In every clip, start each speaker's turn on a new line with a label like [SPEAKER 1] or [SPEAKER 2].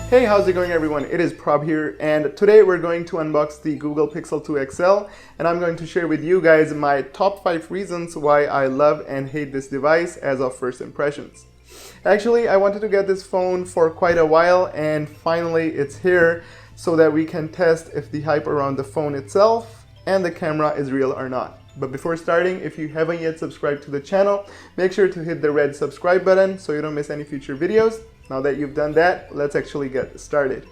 [SPEAKER 1] Hey, how's it going everyone? It is Prab here, and today we're going to unbox the Google Pixel 2 XL, and I'm going to share with you guys my top 5 reasons why I love and hate this device as of first impressions. Actually, I wanted to get this phone for quite a while, and finally it's here so that we can test if the hype around the phone itself and the camera is real or not. But before starting, if you haven't yet subscribed to the channel, make sure to hit the red subscribe button so you don't miss any future videos. Now that you've done that, let's actually get started.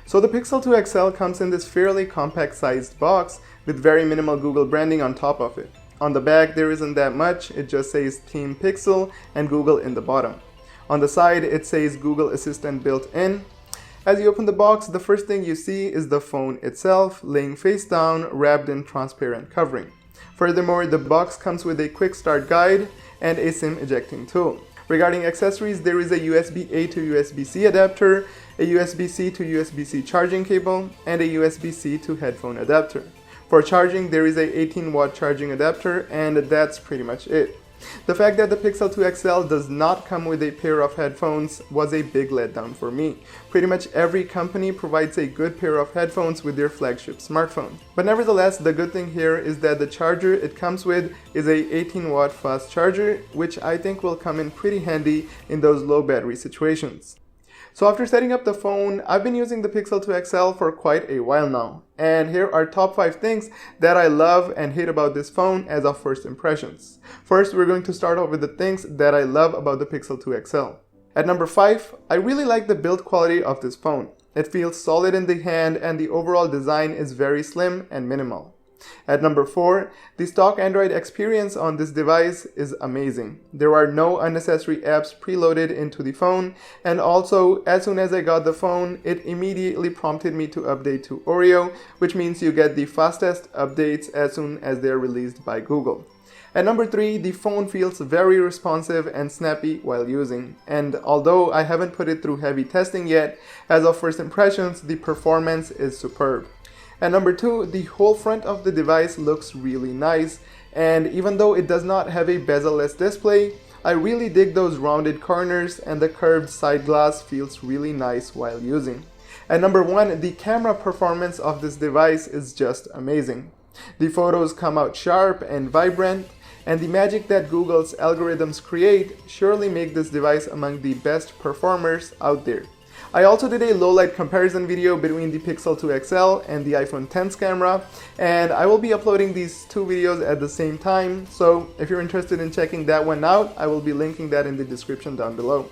[SPEAKER 1] So the Pixel 2 XL comes in this fairly compact sized box with very minimal Google branding on top of it. On the back there isn't that much, it just says Team Pixel and Google in the bottom. On the side it says Google Assistant built in. As you open the box, the first thing you see is the phone itself laying face down, wrapped in transparent covering. Furthermore, the box comes with a quick start guide and a SIM ejecting tool. Regarding accessories, there is a USB-A to USB-C adapter, a USB-C to USB-C charging cable, and a USB-C to headphone adapter. For charging, there is a 18-watt charging adapter, and that's pretty much it. The fact that the Pixel 2 XL does not come with a pair of headphones was a big letdown for me. Pretty much every company provides a good pair of headphones with their flagship smartphone. But nevertheless, the good thing here is that the charger it comes with is a 18-watt fast charger, which I think will come in pretty handy in those low battery situations. So after setting up the phone, I've been using the Pixel 2 XL for quite a while now. And here are top 5 things that I love and hate about this phone as of first impressions. First, we're going to start off with the things that I love about the Pixel 2 XL. At number 5, I really like the build quality of this phone. It feels solid in the hand and the overall design is very slim and minimal. At number 4, the stock Android experience on this device is amazing. There are no unnecessary apps preloaded into the phone, and also as soon as I got the phone, it immediately prompted me to update to Oreo, which means you get the fastest updates as soon as they're released by Google. At number 3, the phone feels very responsive and snappy while using, and although I haven't put it through heavy testing yet, as of first impressions, the performance is superb. At number 2, the whole front of the device looks really nice, and even though it does not have a bezel-less display, I really dig those rounded corners and the curved side glass feels really nice while using. At number 1, the camera performance of this device is just amazing. The photos come out sharp and vibrant, and the magic that Google's algorithms create surely make this device among the best performers out there. I also did a low-light comparison video between the Pixel 2 XL and the iPhone X's camera, and I will be uploading these two videos at the same time, so if you're interested in checking that one out, I will be linking that in the description down below.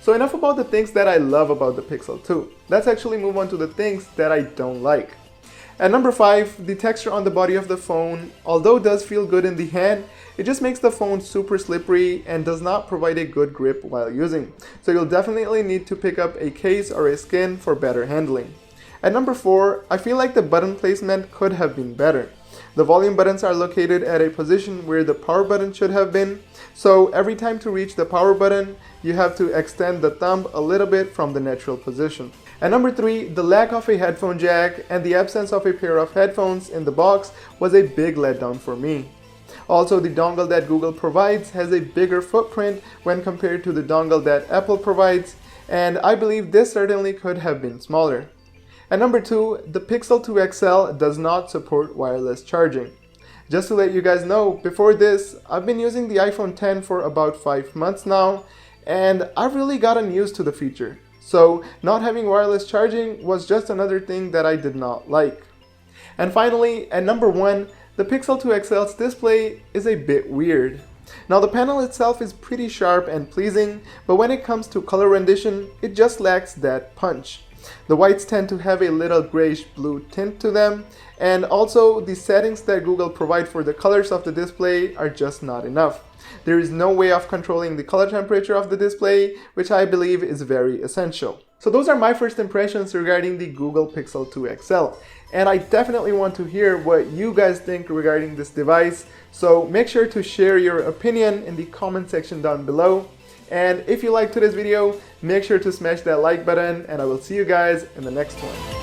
[SPEAKER 1] So enough about the things that I love about the Pixel 2. Let's actually move on to the things that I don't like. At number 5, the texture on the body of the phone, although does feel good in the hand, it just makes the phone super slippery and does not provide a good grip while using. So you'll definitely need to pick up a case or a skin for better handling. At number 4, I feel like the button placement could have been better. The volume buttons are located at a position where the power button should have been, so every time to reach the power button, you have to extend the thumb a little bit from the natural position. At number 3, the lack of a headphone jack and the absence of a pair of headphones in the box was a big letdown for me. Also, the dongle that Google provides has a bigger footprint when compared to the dongle that Apple provides, and I believe this certainly could have been smaller. At number 2, the Pixel 2 XL does not support wireless charging. Just to let you guys know, before this, I've been using the iPhone X for about 5 months now, and I've really gotten used to the feature. So not having wireless charging was just another thing that I did not like. And finally, at number 1, the Pixel 2 XL's display is a bit weird. Now the panel itself is pretty sharp and pleasing, but when it comes to color rendition, it just lacks that punch. The whites tend to have a little grayish blue tint to them, and also the settings that Google provide for the colors of the display are just not enough. There is no way of controlling the color temperature of the display, which I believe is very essential. So those are my first impressions regarding the Google Pixel 2 XL, and I definitely want to hear what you guys think regarding this device, so make sure to share your opinion in the comment section down below. And if you liked today's video, make sure to smash that like button, and I will see you guys in the next one.